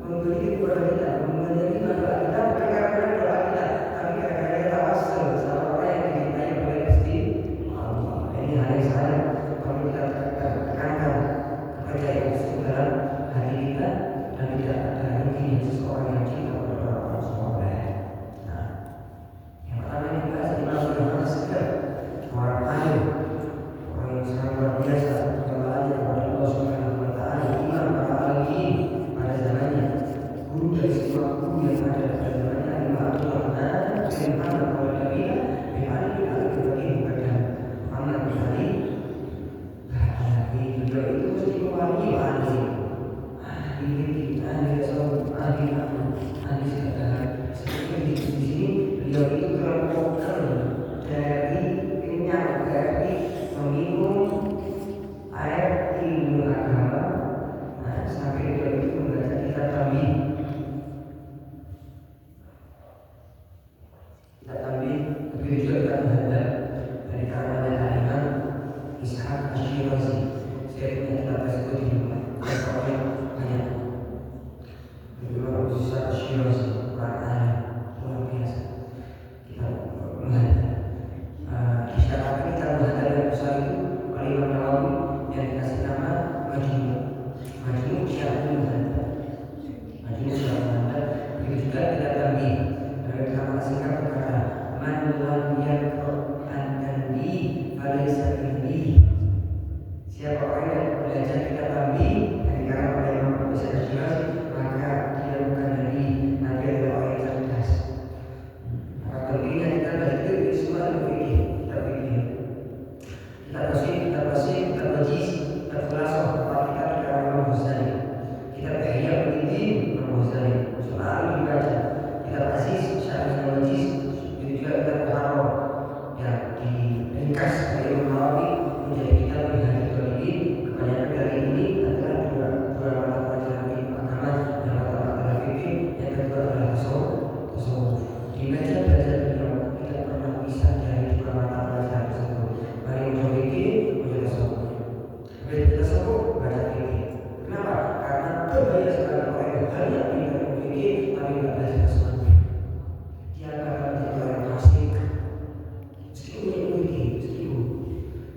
memberi kepada kita, menerima doa kita bukan karena doa kita, tapi karena kita tawasul sama orang yang dicintai oleh Gusti Allah. Ini hal yang saya perlu kita tekankan kepercayaan Gusti dalam hati kita, dan tidak ada mungkin seseorang yang cinta kepada orang soleh. Nah, yang pertama ini kita Imam Muhammad Segar, orang alim, orang yang sangat luar biasa, kebalaannya kepada Allah Subhanahu Wa Taala, imam para alimin pada zamannya, guru dari semua guru yang ada pada zamannya, Imam Abdul Rahman bin Muhammad Al-Tabila bin Ali bin Al-Qurani Badan Muhammad bin Ali. Beliau itu mesti mewakili ahli ahli ahli nggak belajar sesuatu. Dia akan menjadi orang fasik. Meskipun begitu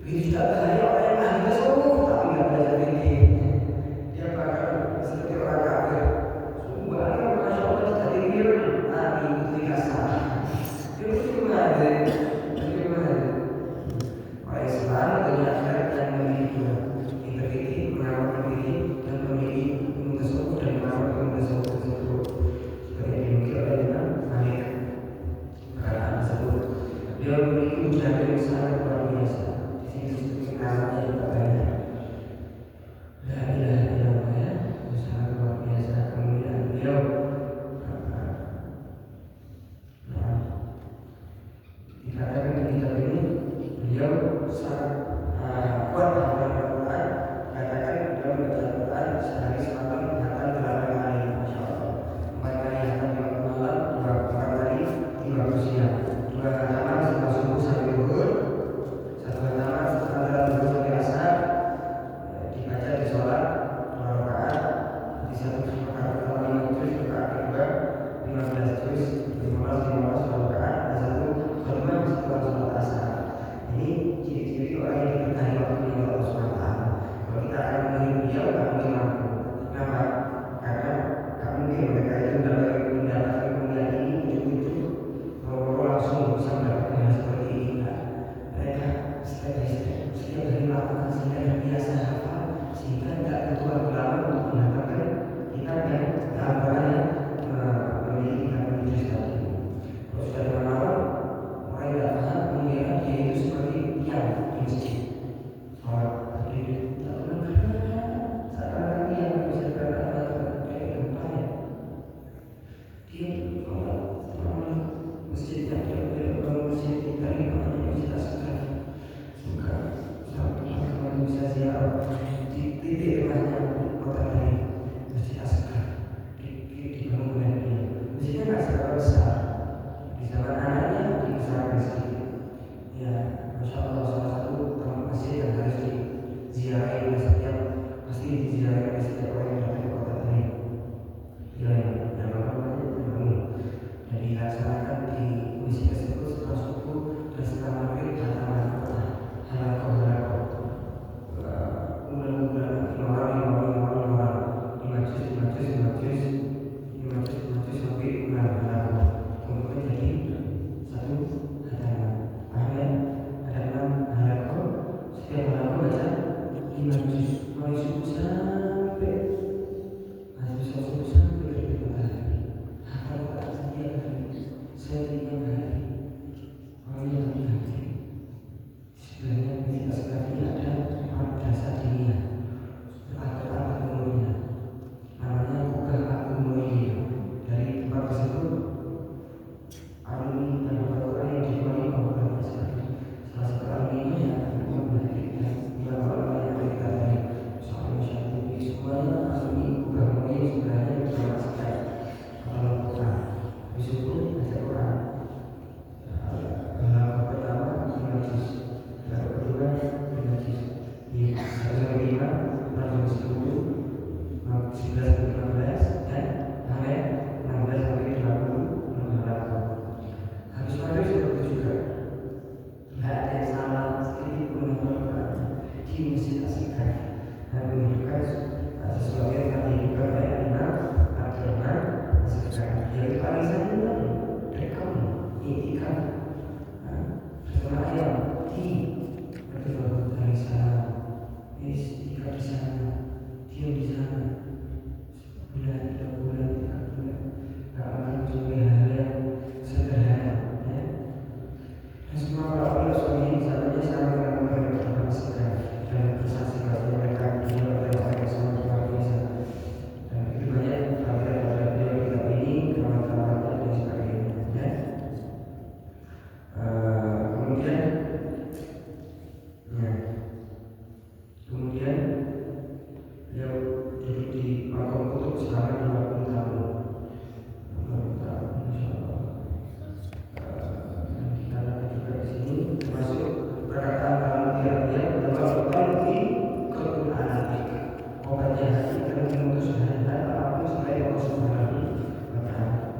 juga bahaya orang yang ahli tasawuf tapi nggak belajar fikih. Dia bakal seperti orang kafir. Semua orang masya Allah tidak dipikir mengikuti kasar. Itu gimana? Orang Islam punya akhirat dan memiliki integritas, mengamalkan fikih dan memiliki ilmu tasawuf dan mengamalkan ilmu tasawuf tersebut. Seperti yang dimiliki oleh Imam Malik. Perkataan tersebut, dia memiliki ujian yang sangat luar biasa. Di sini disebutkan namanya juga banyak. La ilaha illallah ya, sangat luar biasa. Kemudian beliau dikatakan di kitab ini beliau sangat kuat dalam Al-Quran. Katakan beliau membaca Al-Quran sehari semalam hatam 8 kali, masya Allah. 4 kali hatam di waktu malam, 4 kali di waktu siang. 2 hataman setelah subuh sampai zuhur, 1 hataman setelah zuhur sampai asar, dibaca di sholat 2 rakaat. Di 1 rakaat pertama 5 juz, rakaat kedua 15 juz, 15 rakaat, dan 1 khutbah setelah sholat asar. Ini ciri-ciri orang yang diberkahi waktunya oleh Allah SWT. Kalau kita akan meniru beliau, tak mungkin mampu. Kenapa? Karena tak mungkin mereka itu mendapatkan kemuliaan ini itu langsung bisa mendapatkan hal seperti ini. Mereka step by step, setiap hari melakukan sehingga terbiasa hafal, sehingga tidak butuh waktu lama untuk mendapatkan kitab yang Al-Quran yang memiliki kitab itu tadi. Kalau sudah malam orang yang tidak paham mengira dia itu seperti tiang di masjid. Sholat berdiri, tak pernah bergerak. Seakan-akan tiang bisa bergerak kayak gempanya. Dia sholat malam masjidnya dia bangun masjid kita ini namanya Masjid Asghar. Suka sampai bisa ziarah di titik rumahnya kota tadi Masjid Asghar di bangunan dia. Masjidnya nggak seberapa besar. Di zaman anaknya dibesarkan sedikit. Ya, masya Allah salah satu tempat masjid yang harus diziarahi oleh setiap orang yang datang ke kota tadi. Yang namanya dibangun dan dilaksanakan di masjid tersebut setelah subuh dan setelah maghrib halakoh. Lima juz sampai halakoh. Kemudian jadi satu halaman. Paham ya? Ada 6 halakoh. Setiap halakoh baca 5 juz. Mulai subuh sampai terbit matahari. Hafal Quran setiap hari. Orang yang hati. Sebenarnya kita sekali ada madrasah diniyah. Al-Quran umumnya. Namanya Bukan Aku Mulia. Dari tempat tersebut alumni dan Al-Quran yang dikeluarkan Al-Quran tersebut. Salah satu alumni yang memberikan ulama-ulama yang kita tadi. Soalnya Syafi'i semuanya alumni Bukan Mulia sebenarnya dimasukkan Al-Quran. Disuruh baca Quran. Halaman pertama 5 juz, halaman kedua 5 juz. Di 1-5, 6-10, 11-15 dan sampai 16-20 halaman. Habis maghrib seperti itu juga. Tidak ada yang salah sedikit pun Al-Quran di Masjid Asghar. Dan menunjukkan sesuatu yang telah dilakukan oleh Imam Abdurrahman As-Sa'di. Yang paling sering rekam itikaf setelah ayam di kedua dari sana, itikaf di sana, diam di sana, bulan 3 bulan, 4 bulan, tak akan mencapai hal yang sederhana. Dan semua para ulama suami zamannya sama dengan mereka bersaksi dan bersaksi bahwa mereka beliau adalah orang yang sangat luar biasa. Dan itu banyak pelajaran pada beliau kitab ini, keramat-keramatnya dan sebagainya. Kemudian beliau duduk di makom kutub selama 20 tahun. Insyaallah. Kita lihat juga di sini termasuk perkataan dalam beliau adalah di kutub anatik. Obatnya hati dan memutus hati apapun selain Allah Subhanahu wa Ta'ala.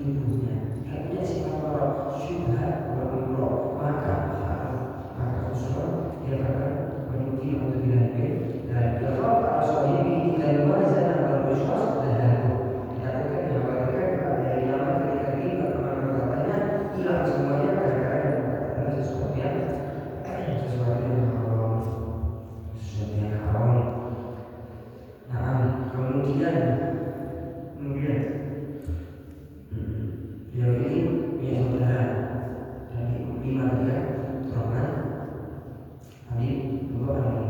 tubuhnya, tidak punya sifat marah, syubhat, berumroh, maka haram, maka usul dia akan menyuki untuk dilanjut dan kalau para suami tidak wazan atau bersuas dan dilakukan dikhawatirkan dari lama ketika kita perkataannya hilang semuanya gara-gara yang berkata sesuatu yang haram, sesuatu yang haram. Nah, kemudian beliau ini punya saudara dari 5 dia Rahman Ali dua Ali.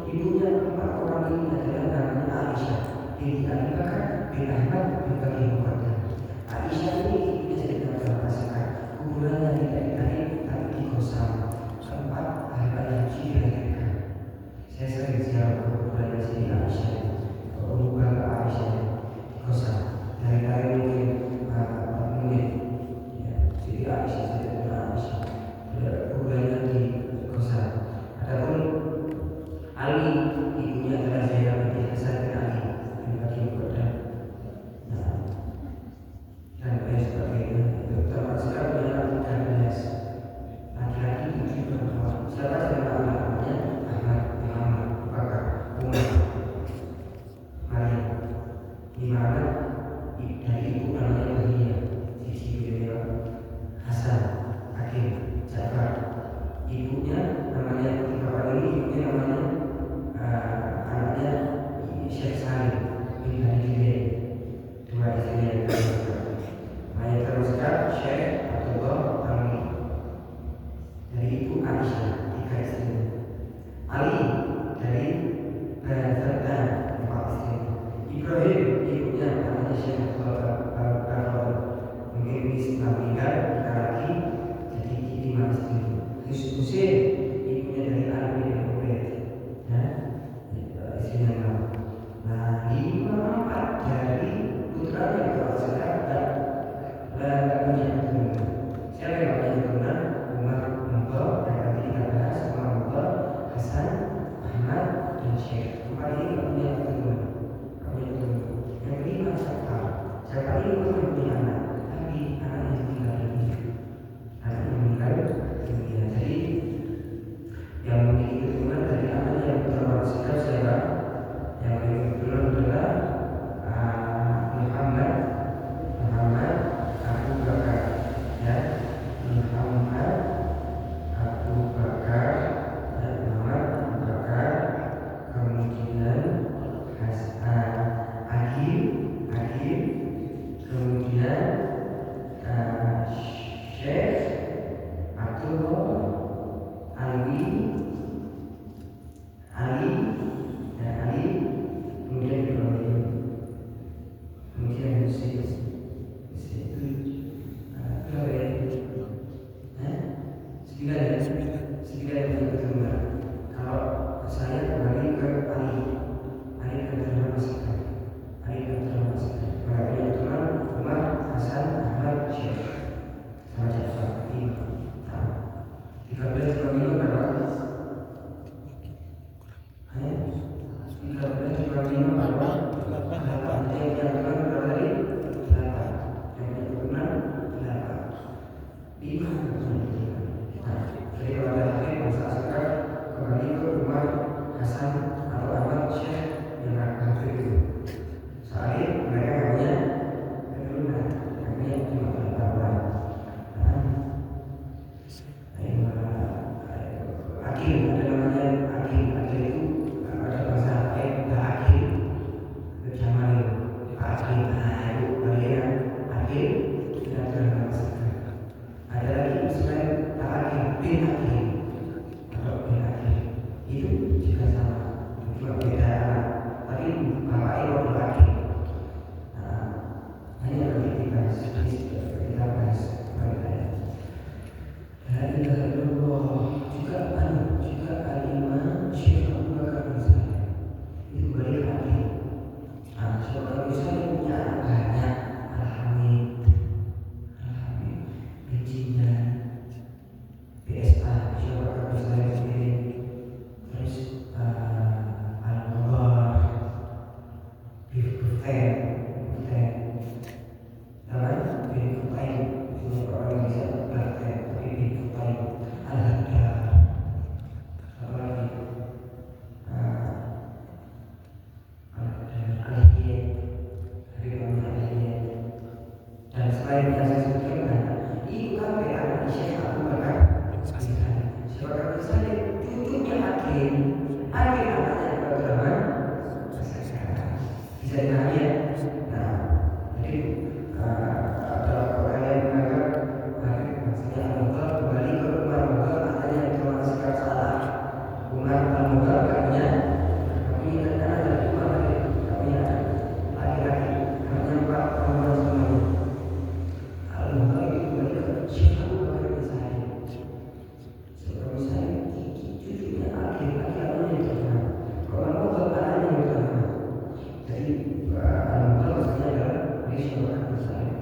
Ibunya 4 orang ini adalah namanya Aisyah binti Abi Bakar bin Ahmad bin Abi Muqaddam. Aisyah ini ibunya jadi merasakan kuburannya tidak ditarik tapi digosam. Keempat ahli haji dilahirkan. Saya sering ziarah kuburannya Siti Aisyah, kuburan Aisyah digosam. Dari mungkin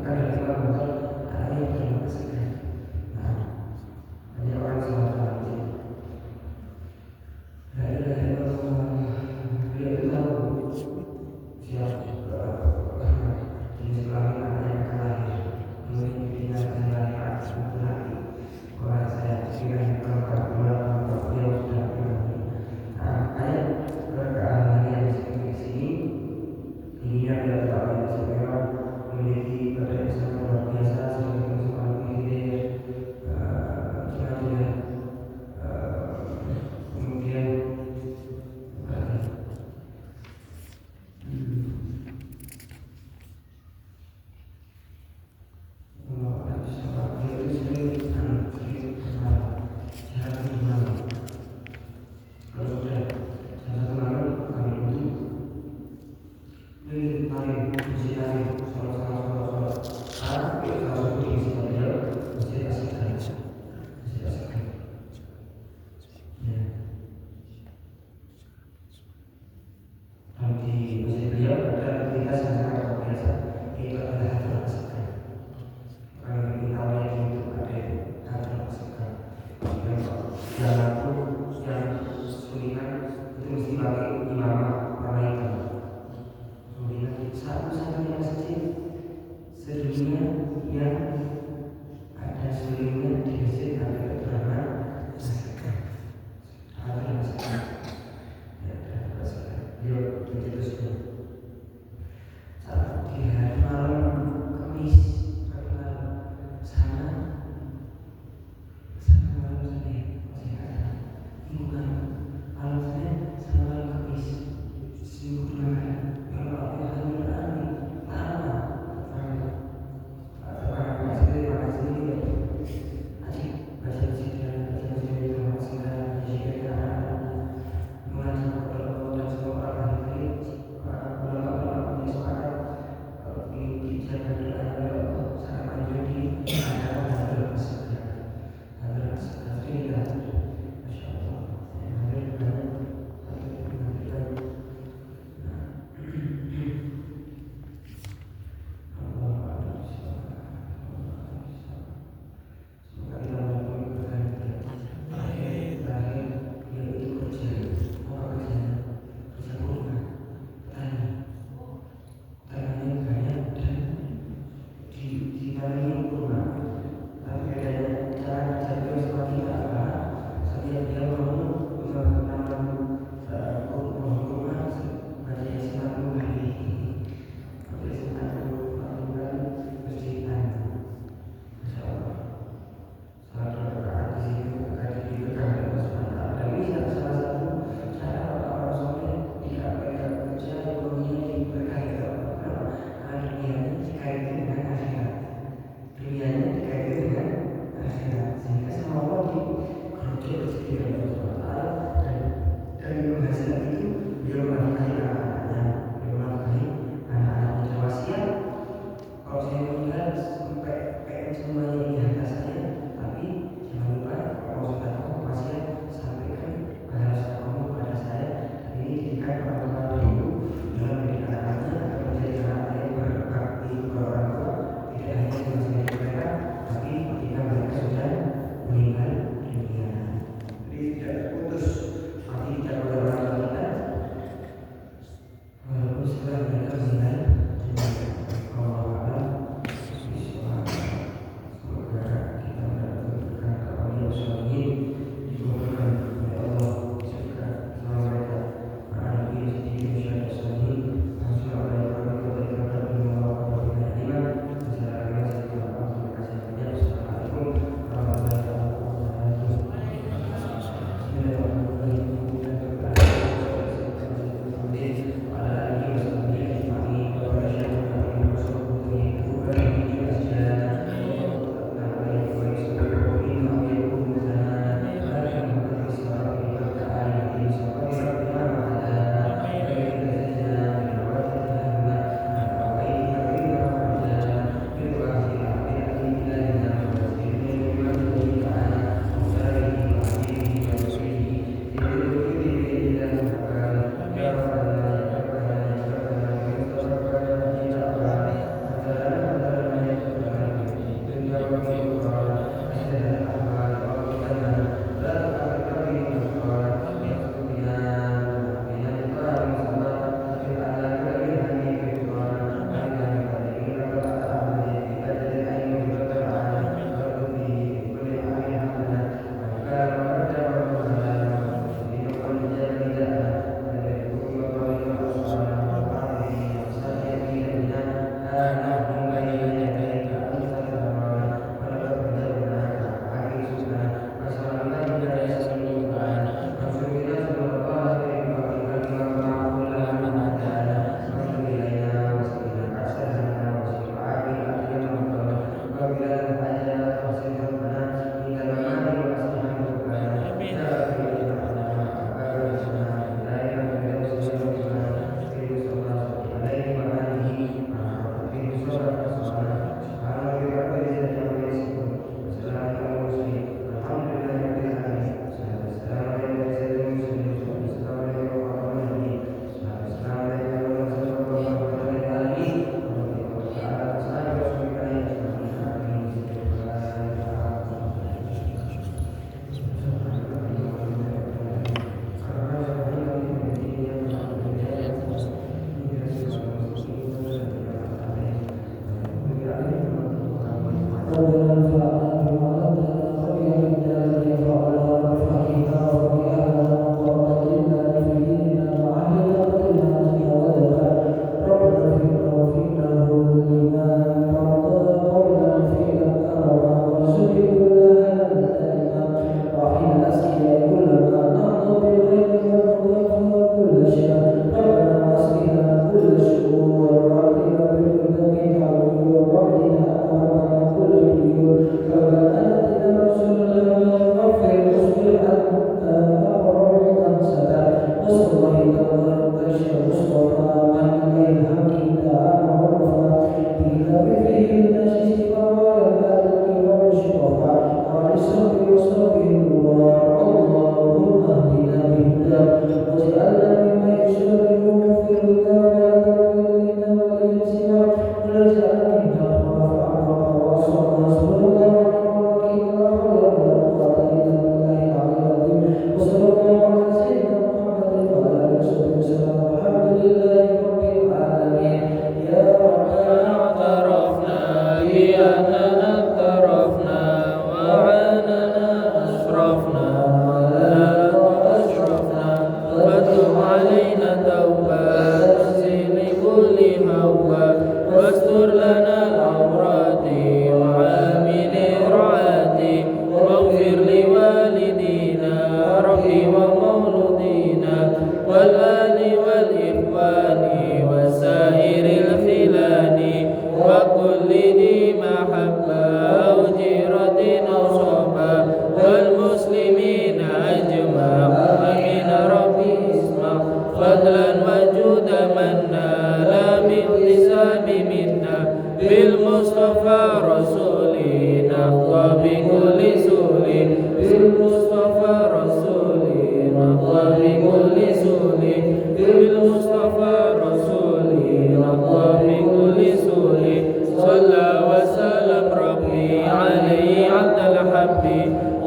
dari luar motor ada yang terima kasih. Nah, banyak orang salah paham. Beliau itu tahu siapa jenis kelamin anak yang akan lahir, kemudian dipindah ke lahir laki-laki. Wah, saya kira kalau beliau sudah mengerti. Nah, ayat berkeahlian yang di sini ini adalah dakwah yang segera memiliki pada yang sangat luar biasa sebagai seorang pendidik, kemudian di masjid beliau ada aktivitas yang sangat luar biasa, yaitu adalah hadrat asakar. Orang yang lebih tahu yang itu ada hadrat asakar. Yang aku yang sulitan itu mesti pakai imamah warna hitam. Kemudian satu-satunya masjid sedunia yang ada sulingnya di masjid ada bernama asakar. Hadrat asakar. Dia begitu sudah. Saat di hari malam Kamis sana malam Senin masih ada. Bukan malam Senin sama malam Kamis seminggu kemarin. Kalau aku hamil lama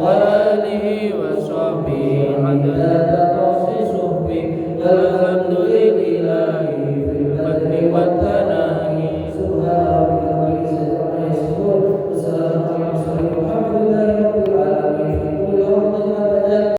ولا